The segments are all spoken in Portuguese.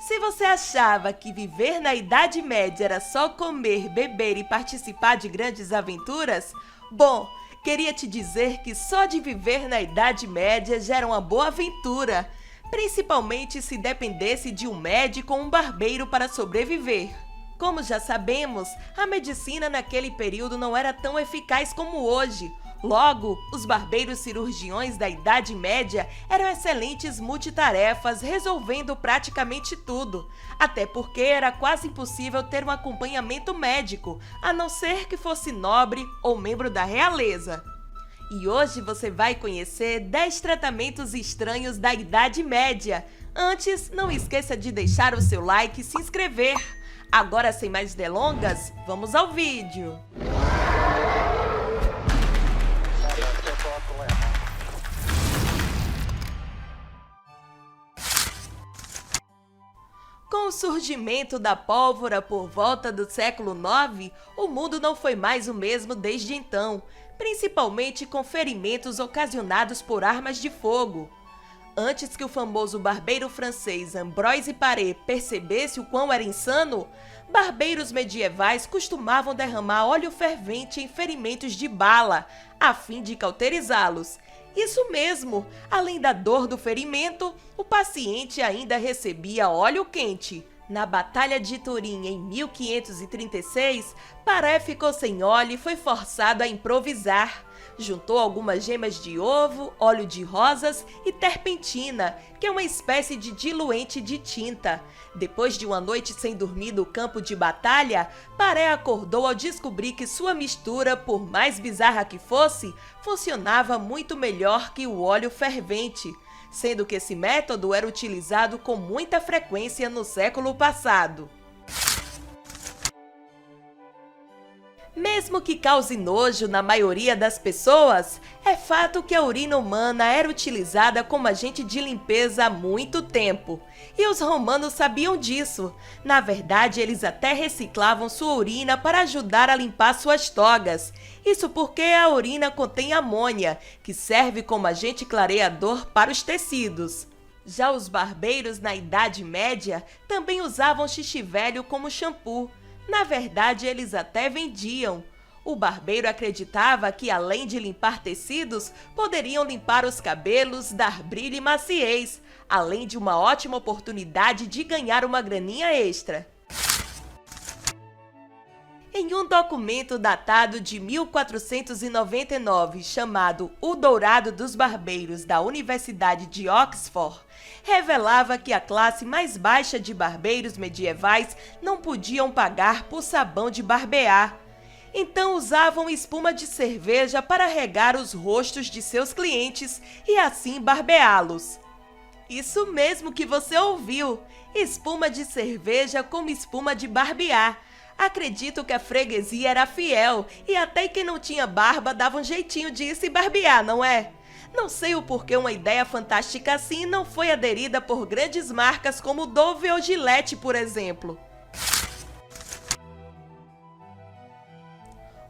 Se você achava que viver na Idade Média era só comer, beber e participar de grandes aventuras, bom, queria te dizer que só de viver na Idade Média já era uma boa aventura, principalmente se dependesse de um médico ou um barbeiro para sobreviver. Como já sabemos, a medicina naquele período não era tão eficaz como hoje. Logo, os barbeiros cirurgiões da Idade Média eram excelentes multitarefas, resolvendo praticamente tudo. Até porque era quase impossível ter um acompanhamento médico, a não ser que fosse nobre ou membro da realeza. E hoje você vai conhecer 10 tratamentos estranhos da Idade Média. Antes, não esqueça de deixar o seu like e se inscrever. Agora, sem mais delongas, vamos ao vídeo. Com o surgimento da pólvora por volta do século IX, o mundo não foi mais o mesmo desde então, principalmente com ferimentos ocasionados por armas de fogo. Antes que o famoso barbeiro francês Ambroise Paré percebesse o quão era insano, barbeiros medievais costumavam derramar óleo fervente em ferimentos de bala, a fim de cauterizá-los. Isso mesmo, além da dor do ferimento, o paciente ainda recebia óleo quente. Na Batalha de Turim, em 1536, Paré ficou sem óleo e foi forçado a improvisar. Juntou algumas gemas de ovo, óleo de rosas e terpentina, que é uma espécie de diluente de tinta. Depois de uma noite sem dormir no campo de batalha, Paré acordou ao descobrir que sua mistura, por mais bizarra que fosse, funcionava muito melhor que o óleo fervente, sendo que esse método era utilizado com muita frequência no século passado. Mesmo que cause nojo na maioria das pessoas, é fato que a urina humana era utilizada como agente de limpeza há muito tempo. E os romanos sabiam disso. Na verdade, eles até reciclavam sua urina para ajudar a limpar suas togas. Isso porque a urina contém amônia, que serve como agente clareador para os tecidos. Já os barbeiros na Idade Média também usavam xixi velho como shampoo. Na verdade, eles até vendiam. O barbeiro acreditava que, além de limpar tecidos, poderiam limpar os cabelos, dar brilho e maciez, além de uma ótima oportunidade de ganhar uma graninha extra. Em um documento datado de 1499, chamado O Dourado dos Barbeiros da Universidade de Oxford, revelava que a classe mais baixa de barbeiros medievais não podiam pagar por sabão de barbear. Então usavam espuma de cerveja para regar os rostos de seus clientes e assim barbeá-los. Isso mesmo que você ouviu! Espuma de cerveja como espuma de barbear. Acredito que a freguesia era fiel e até quem não tinha barba dava um jeitinho de se barbear, não é? Não sei o porquê uma ideia fantástica assim não foi aderida por grandes marcas como Dove ou Gillette, por exemplo.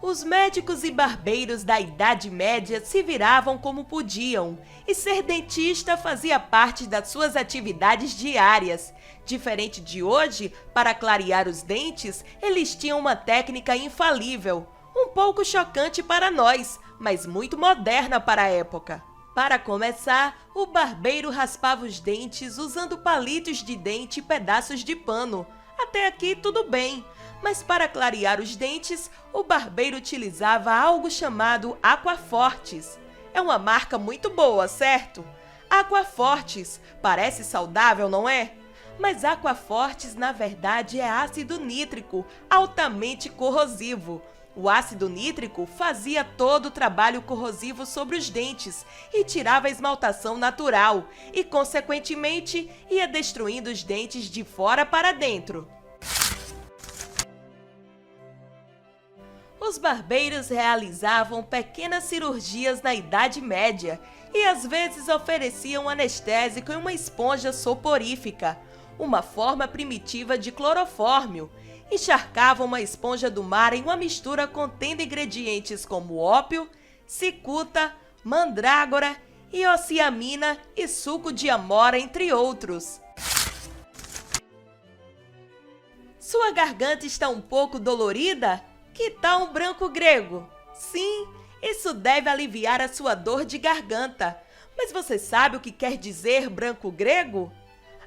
Os médicos e barbeiros da Idade Média se viravam como podiam, e ser dentista fazia parte das suas atividades diárias. Diferente de hoje, para clarear os dentes, eles tinham uma técnica infalível, um pouco chocante para nós, mas muito moderna para a época. Para começar, o barbeiro raspava os dentes usando palitos de dente e pedaços de pano. Até aqui tudo bem. Mas para clarear os dentes, o barbeiro utilizava algo chamado Aquafortis. É uma marca muito boa, certo? Aquafortis. Parece saudável, não é? Mas Aquafortis, na verdade, é ácido nítrico, altamente corrosivo. O ácido nítrico fazia todo o trabalho corrosivo sobre os dentes e tirava a esmaltação natural e, consequentemente, ia destruindo os dentes de fora para dentro. Os barbeiros realizavam pequenas cirurgias na Idade Média e às vezes ofereciam um anestésico e uma esponja soporífica, uma forma primitiva de clorofórmio. Encharcavam uma esponja do mar em uma mistura contendo ingredientes como ópio, cicuta, mandrágora, iociamina e suco de amora, entre outros. Sua garganta está um pouco dolorida? Que tal um branco grego? Sim, isso deve aliviar a sua dor de garganta. Mas você sabe o que quer dizer branco grego?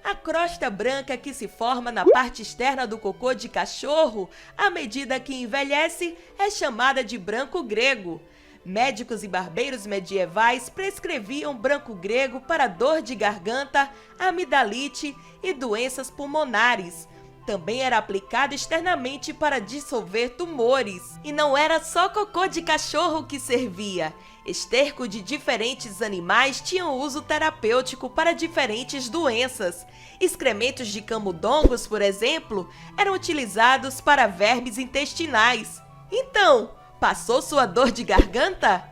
A crosta branca que se forma na parte externa do cocô de cachorro, à medida que envelhece, é chamada de branco grego. Médicos e barbeiros medievais prescreviam branco grego para dor de garganta, amidalite e doenças pulmonares. Também era aplicado externamente para dissolver tumores. E não era só cocô de cachorro que servia. Esterco de diferentes animais tinham uso terapêutico para diferentes doenças. Excrementos de camundongos, por exemplo, eram utilizados para vermes intestinais. Então, passou sua dor de garganta?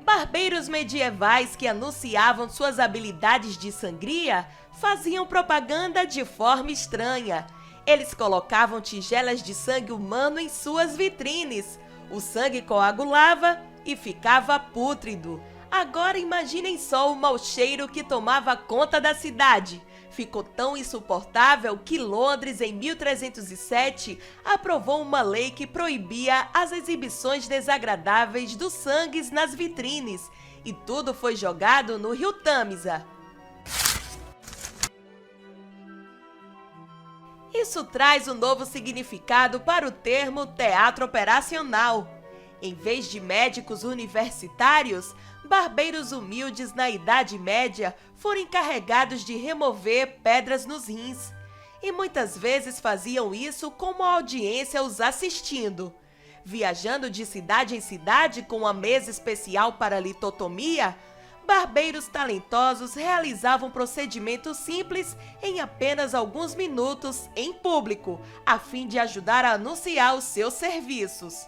Barbeiros medievais que anunciavam suas habilidades de sangria faziam propaganda de forma estranha. Eles colocavam tigelas de sangue humano em suas vitrines. O sangue coagulava e ficava pútrido. Agora imaginem só o mau cheiro que tomava conta da cidade. Ficou tão insuportável que Londres, em 1307, aprovou uma lei que proibia as exibições desagradáveis dos sangues nas vitrines, e tudo foi jogado no rio Tâmisa. Isso traz um novo significado para o termo teatro operacional. Em vez de médicos universitários, barbeiros humildes na Idade Média foram encarregados de remover pedras nos rins. E muitas vezes faziam isso com uma audiência os assistindo. Viajando de cidade em cidade com uma mesa especial para litotomia, barbeiros talentosos realizavam procedimentos simples em apenas alguns minutos em público, a fim de ajudar a anunciar os seus serviços.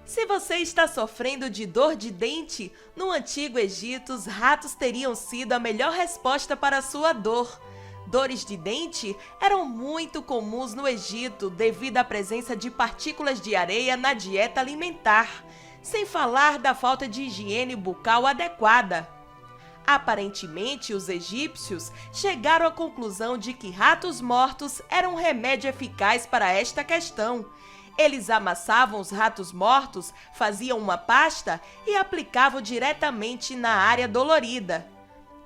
Se você está sofrendo de dor de dente, no Antigo Egito, os ratos teriam sido a melhor resposta para a sua dor. Dores de dente eram muito comuns no Egito devido à presença de partículas de areia na dieta alimentar, sem falar da falta de higiene bucal adequada. Aparentemente, os egípcios chegaram à conclusão de que ratos mortos eram um remédio eficaz para esta questão. Eles amassavam os ratos mortos, faziam uma pasta e aplicavam diretamente na área dolorida.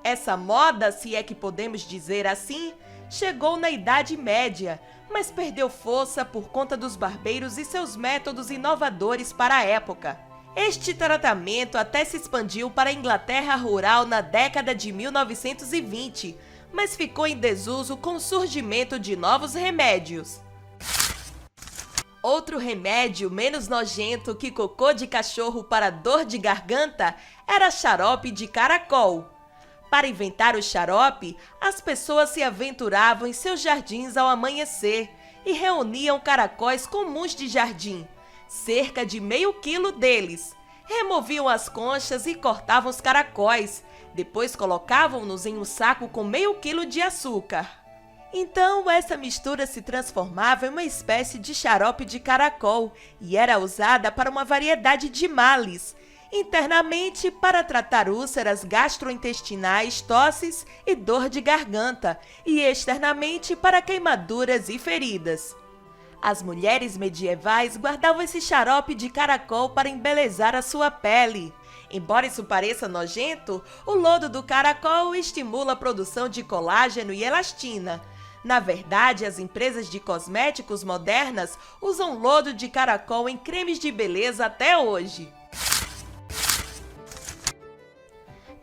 Essa moda, se é que podemos dizer assim, chegou na Idade Média, mas perdeu força por conta dos barbeiros e seus métodos inovadores para a época. Este tratamento até se expandiu para a Inglaterra rural na década de 1920, mas ficou em desuso com o surgimento de novos remédios. Outro remédio menos nojento que cocô de cachorro para dor de garganta era xarope de caracol. Para inventar o xarope, as pessoas se aventuravam em seus jardins ao amanhecer e reuniam caracóis comuns de jardim, cerca de meio quilo deles. Removiam as conchas e cortavam os caracóis, depois colocavam-nos em um saco com meio quilo de açúcar. Então, essa mistura se transformava em uma espécie de xarope de caracol e era usada para uma variedade de males, internamente para tratar úlceras gastrointestinais, tosses e dor de garganta, e externamente para queimaduras e feridas. As mulheres medievais guardavam esse xarope de caracol para embelezar a sua pele. Embora isso pareça nojento, o lodo do caracol estimula a produção de colágeno e elastina. Na verdade, as empresas de cosméticos modernas usam lodo de caracol em cremes de beleza até hoje.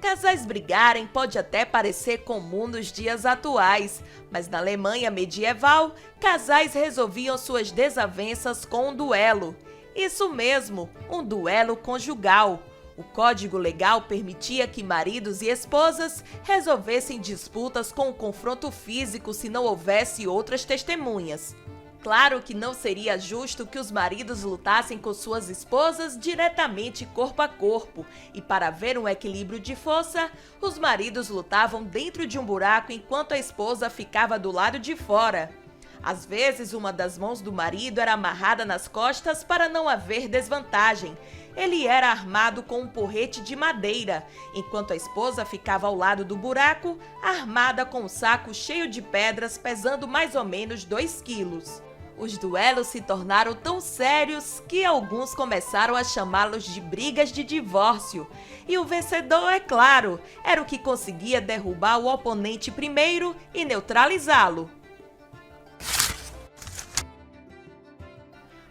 Casais brigarem pode até parecer comum nos dias atuais, mas na Alemanha medieval, casais resolviam suas desavenças com um duelo. Isso mesmo, um duelo conjugal. O Código Legal permitia que maridos e esposas resolvessem disputas com o confronto físico se não houvesse outras testemunhas. Claro que não seria justo que os maridos lutassem com suas esposas diretamente corpo a corpo, e para haver um equilíbrio de força, os maridos lutavam dentro de um buraco enquanto a esposa ficava do lado de fora. Às vezes, uma das mãos do marido era amarrada nas costas para não haver desvantagem. Ele era armado com um porrete de madeira, enquanto a esposa ficava ao lado do buraco, armada com um saco cheio de pedras pesando mais ou menos 2 quilos. Os duelos se tornaram tão sérios que alguns começaram a chamá-los de brigas de divórcio. E o vencedor, é claro, era o que conseguia derrubar o oponente primeiro e neutralizá-lo.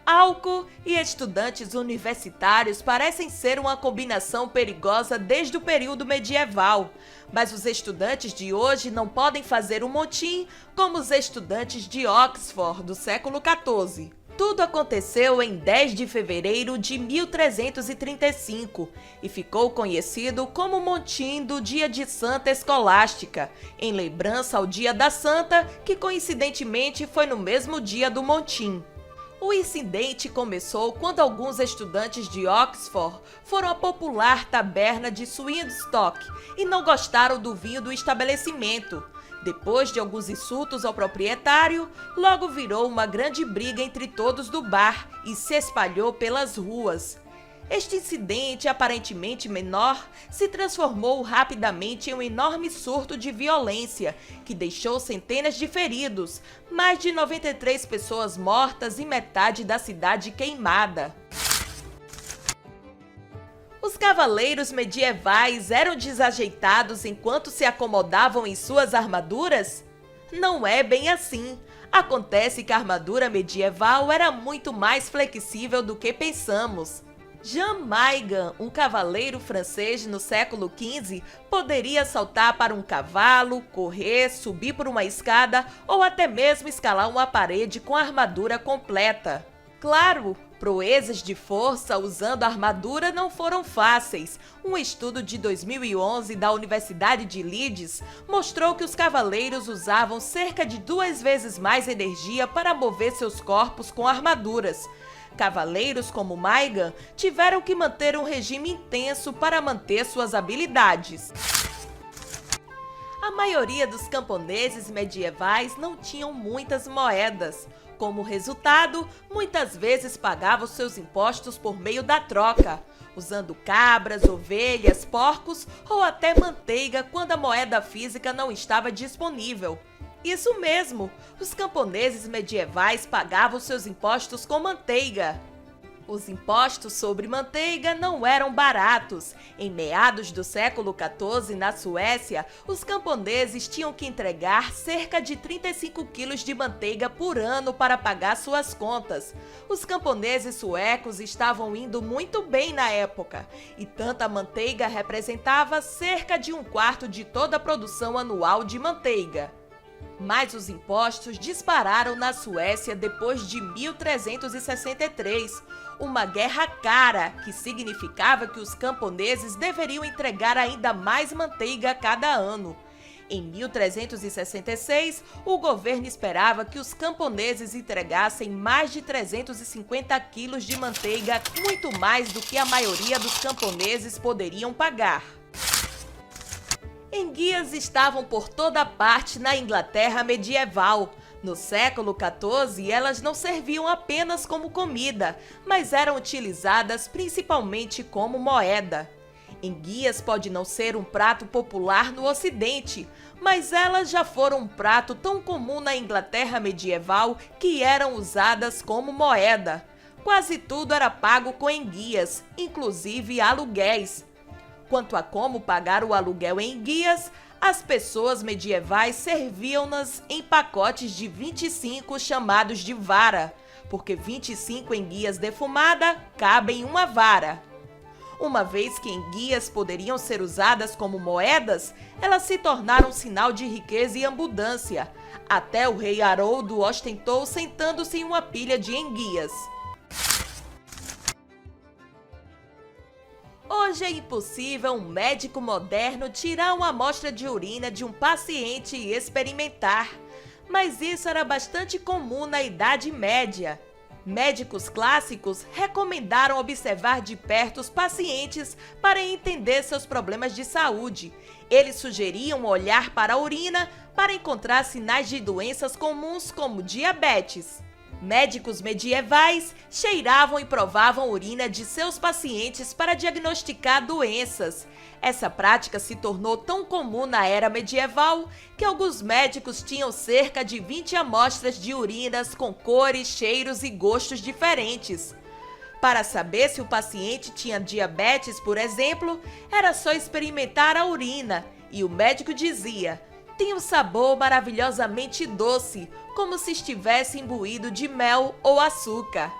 Álcool e estudantes universitários parecem ser uma combinação perigosa desde o período medieval, mas os estudantes de hoje não podem fazer um motim como os estudantes de Oxford do século XIV. Tudo aconteceu em 10 de fevereiro de 1335 e ficou conhecido como motim do Dia de Santa Escolástica, em lembrança ao Dia da Santa, que coincidentemente foi no mesmo dia do motim. O incidente começou quando alguns estudantes de Oxford foram à popular taberna de Swinstock e não gostaram do vinho do estabelecimento. Depois de alguns insultos ao proprietário, logo virou uma grande briga entre todos do bar e se espalhou pelas ruas. Este incidente, aparentemente menor, se transformou rapidamente em um enorme surto de violência, que deixou centenas de feridos, mais de 93 pessoas mortas e metade da cidade queimada. Os cavaleiros medievais eram desajeitados enquanto se acomodavam em suas armaduras? Não é bem assim. Acontece que a armadura medieval era muito mais flexível do que pensamos. Jean Maigan, um cavaleiro francês no século XV, poderia saltar para um cavalo, correr, subir por uma escada ou até mesmo escalar uma parede com a armadura completa. Claro, proezas de força usando a armadura não foram fáceis. Um estudo de 2011 da Universidade de Leeds mostrou que os cavaleiros usavam cerca de 2 vezes mais energia para mover seus corpos com armaduras. Cavaleiros como Maigan tiveram que manter um regime intenso para manter suas habilidades. A maioria dos camponeses medievais não tinham muitas moedas. Como resultado, muitas vezes pagavam seus impostos por meio da troca, usando cabras, ovelhas, porcos ou até manteiga quando a moeda física não estava disponível. Isso mesmo, os camponeses medievais pagavam seus impostos com manteiga. Os impostos sobre manteiga não eram baratos. Em meados do século XIV, na Suécia, os camponeses tinham que entregar cerca de 35 quilos de manteiga por ano para pagar suas contas. Os camponeses suecos estavam indo muito bem na época, e tanta manteiga representava cerca de 1/4 de toda a produção anual de manteiga. Mas os impostos dispararam na Suécia depois de 1363, uma guerra cara, que significava que os camponeses deveriam entregar ainda mais manteiga a cada ano. Em 1366, o governo esperava que os camponeses entregassem mais de 350 quilos de manteiga, muito mais do que a maioria dos camponeses poderiam pagar. Enguias estavam por toda parte na Inglaterra medieval. No século XIV, elas não serviam apenas como comida, mas eram utilizadas principalmente como moeda. Enguias pode não ser um prato popular no Ocidente, mas elas já foram um prato tão comum na Inglaterra medieval que eram usadas como moeda. Quase tudo era pago com enguias, inclusive aluguéis. Quanto a como pagar o aluguel em enguias, as pessoas medievais serviam-nas em pacotes de 25 chamados de vara, porque 25 enguias defumada cabem em uma vara. Uma vez que enguias poderiam ser usadas como moedas, elas se tornaram sinal de riqueza e abundância. Até o rei Haroldo ostentou sentando-se em uma pilha de enguias. Hoje é impossível um médico moderno tirar uma amostra de urina de um paciente e experimentar, mas isso era bastante comum na Idade Média. Médicos clássicos recomendaram observar de perto os pacientes para entender seus problemas de saúde. Eles sugeriam olhar para a urina para encontrar sinais de doenças comuns como diabetes. Médicos medievais cheiravam e provavam a urina de seus pacientes para diagnosticar doenças. Essa prática se tornou tão comum na era medieval que alguns médicos tinham cerca de 20 amostras de urinas com cores, cheiros e gostos diferentes. Para saber se o paciente tinha diabetes, por exemplo, era só experimentar a urina e o médico dizia: tem um sabor maravilhosamente doce, como se estivesse imbuído de mel ou açúcar.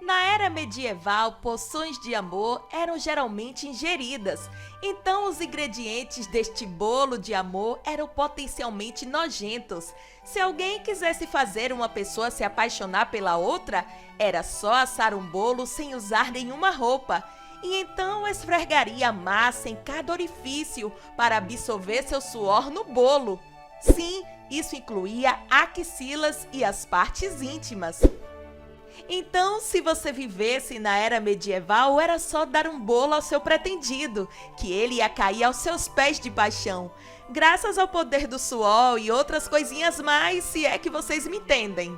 Na era medieval, poções de amor eram geralmente ingeridas, então os ingredientes deste bolo de amor eram potencialmente nojentos. Se alguém quisesse fazer uma pessoa se apaixonar pela outra, era só assar um bolo sem usar nenhuma roupa. E então esfregaria a massa em cada orifício para absorver seu suor no bolo. Sim, isso incluía axilas e as partes íntimas. Então, se você vivesse na era medieval, era só dar um bolo ao seu pretendido, que ele ia cair aos seus pés de paixão, graças ao poder do suor e outras coisinhas mais, se é que vocês me entendem.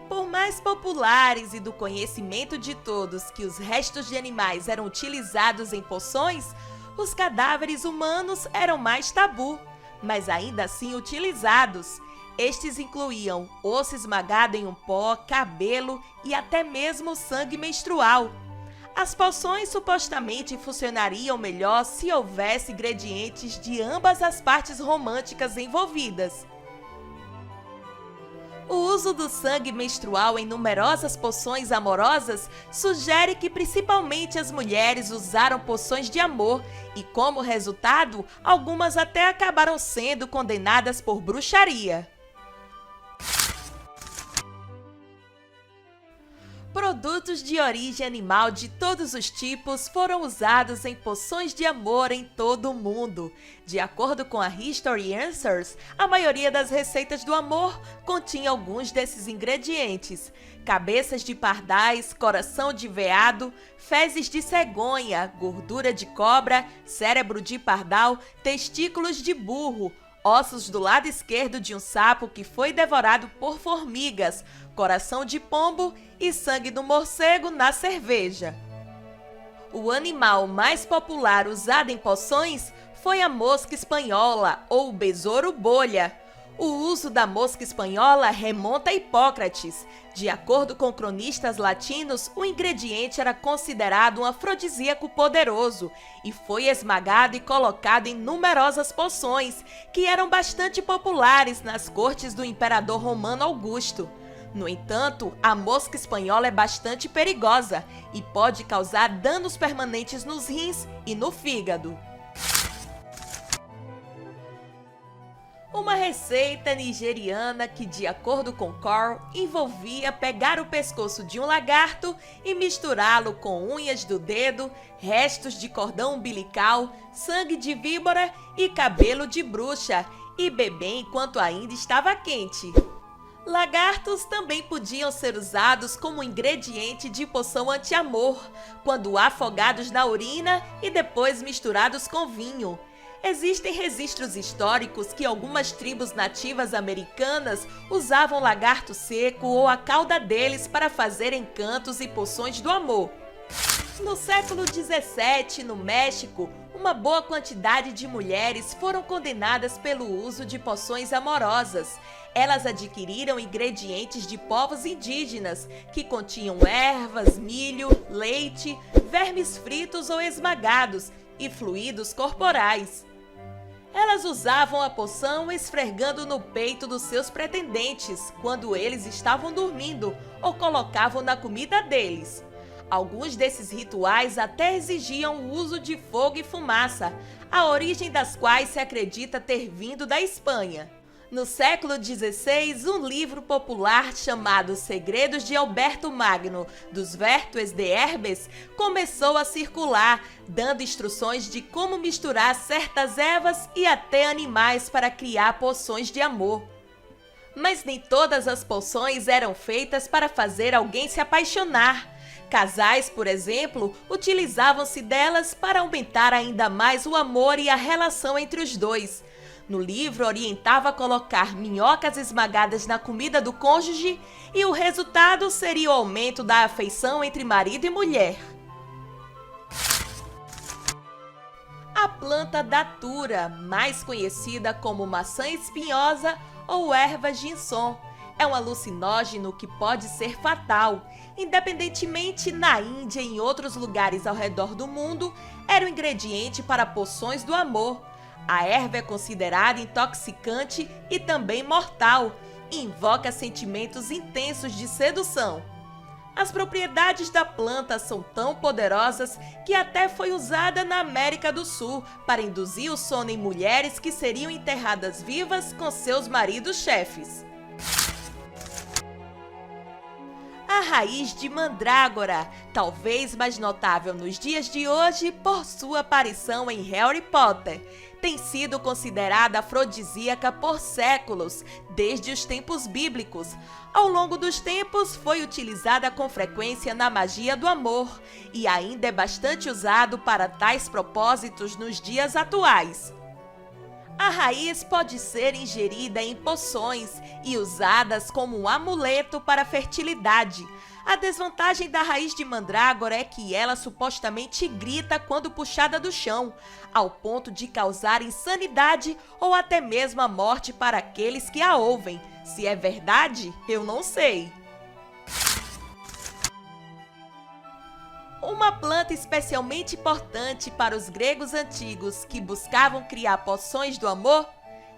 Por mais populares e do conhecimento de todos que os restos de animais eram utilizados em poções, os cadáveres humanos eram mais tabu, mas ainda assim utilizados. Estes incluíam osso esmagado em um pó, cabelo e até mesmo sangue menstrual. As poções supostamente funcionariam melhor se houvesse ingredientes de ambas as partes românticas envolvidas. O uso do sangue menstrual em numerosas poções amorosas sugere que principalmente as mulheres usaram poções de amor e, como resultado, algumas até acabaram sendo condenadas por bruxaria. Produtos de origem animal de todos os tipos foram usados em poções de amor em todo o mundo. De acordo com a History Answers, a maioria das receitas do amor continha alguns desses ingredientes: cabeças de pardais, coração de veado, fezes de cegonha, gordura de cobra, cérebro de pardal, testículos de burro, ossos do lado esquerdo de um sapo que foi devorado por formigas, coração de pombo e sangue do morcego na cerveja. O animal mais popular usado em poções foi a mosca espanhola, ou besouro bolha. O uso da mosca espanhola remonta a Hipócrates. De acordo com cronistas latinos, o ingrediente era considerado um afrodisíaco poderoso e foi esmagado e colocado em numerosas poções, que eram bastante populares nas cortes do imperador romano Augusto. No entanto, a mosca espanhola é bastante perigosa e pode causar danos permanentes nos rins e no fígado. Uma receita nigeriana que, de acordo com Carl, envolvia pegar o pescoço de um lagarto e misturá-lo com unhas do dedo, restos de cordão umbilical, sangue de víbora e cabelo de bruxa, e beber enquanto ainda estava quente. Lagartos também podiam ser usados como ingrediente de poção anti-amor, quando afogados na urina e depois misturados com vinho. Existem registros históricos que algumas tribos nativas americanas usavam lagarto seco ou a cauda deles para fazer encantos e poções do amor. No século XVII, no México, uma boa quantidade de mulheres foram condenadas pelo uso de poções amorosas. Elas adquiriram ingredientes de povos indígenas, que continham ervas, milho, leite, vermes fritos ou esmagados e fluidos corporais. Elas usavam a poção esfregando no peito dos seus pretendentes, quando eles estavam dormindo, ou colocavam na comida deles. Alguns desses rituais até exigiam o uso de fogo e fumaça, a origem das quais se acredita ter vindo da Espanha. No século XVI, um livro popular chamado Segredos de Alberto Magno, dos Vertues de Herbes, começou a circular, dando instruções de como misturar certas ervas e até animais para criar poções de amor. Mas nem todas as poções eram feitas para fazer alguém se apaixonar. Casais, por exemplo, utilizavam-se delas para aumentar ainda mais o amor e a relação entre os dois. No livro, orientava a colocar minhocas esmagadas na comida do cônjuge e o resultado seria o aumento da afeição entre marido e mulher. A planta datura, mais conhecida como maçã espinhosa ou erva ginson, é um alucinógeno que pode ser fatal. Independentemente, na Índia e em outros lugares ao redor do mundo, era o ingrediente para poções do amor. A erva é considerada intoxicante e também mortal, e invoca sentimentos intensos de sedução. As propriedades da planta são tão poderosas que até foi usada na América do Sul para induzir o sono em mulheres que seriam enterradas vivas com seus maridos chefes. A raiz de mandrágora, talvez mais notável nos dias de hoje por sua aparição em Harry Potter, tem sido considerada afrodisíaca por séculos, desde os tempos bíblicos. Ao longo dos tempos, foi utilizada com frequência na magia do amor e ainda é bastante usado para tais propósitos nos dias atuais. A raiz pode ser ingerida em poções e usadas como um amuleto para a fertilidade. A desvantagem da raiz de mandrágora é que ela supostamente grita quando puxada do chão, ao ponto de causar insanidade ou até mesmo a morte para aqueles que a ouvem. Se é verdade, eu não sei. Uma planta especialmente importante para os gregos antigos que buscavam criar poções do amor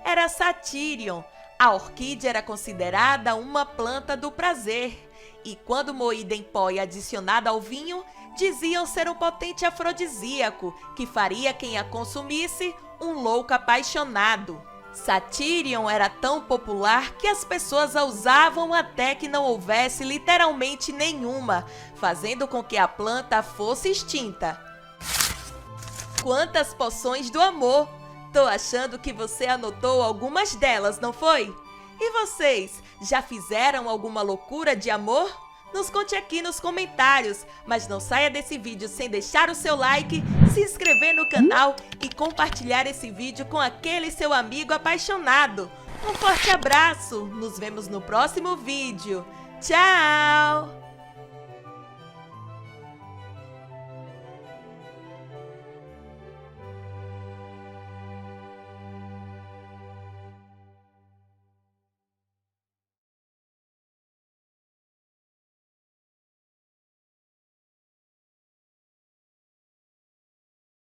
era a Satyrion. A orquídea era considerada uma planta do prazer e, quando moída em pó e adicionada ao vinho, diziam ser um potente afrodisíaco que faria quem a consumisse um louco apaixonado. Satyrion era tão popular que as pessoas a usavam até que não houvesse literalmente nenhuma, fazendo com que a planta fosse extinta. Quantas poções do amor! Tô achando que você anotou algumas delas, não foi? E vocês, já fizeram alguma loucura de amor? Nos conte aqui nos comentários, mas não saia desse vídeo sem deixar o seu like, se inscrever no canal e compartilhar esse vídeo com aquele seu amigo apaixonado. Um forte abraço, nos vemos no próximo vídeo. Tchau!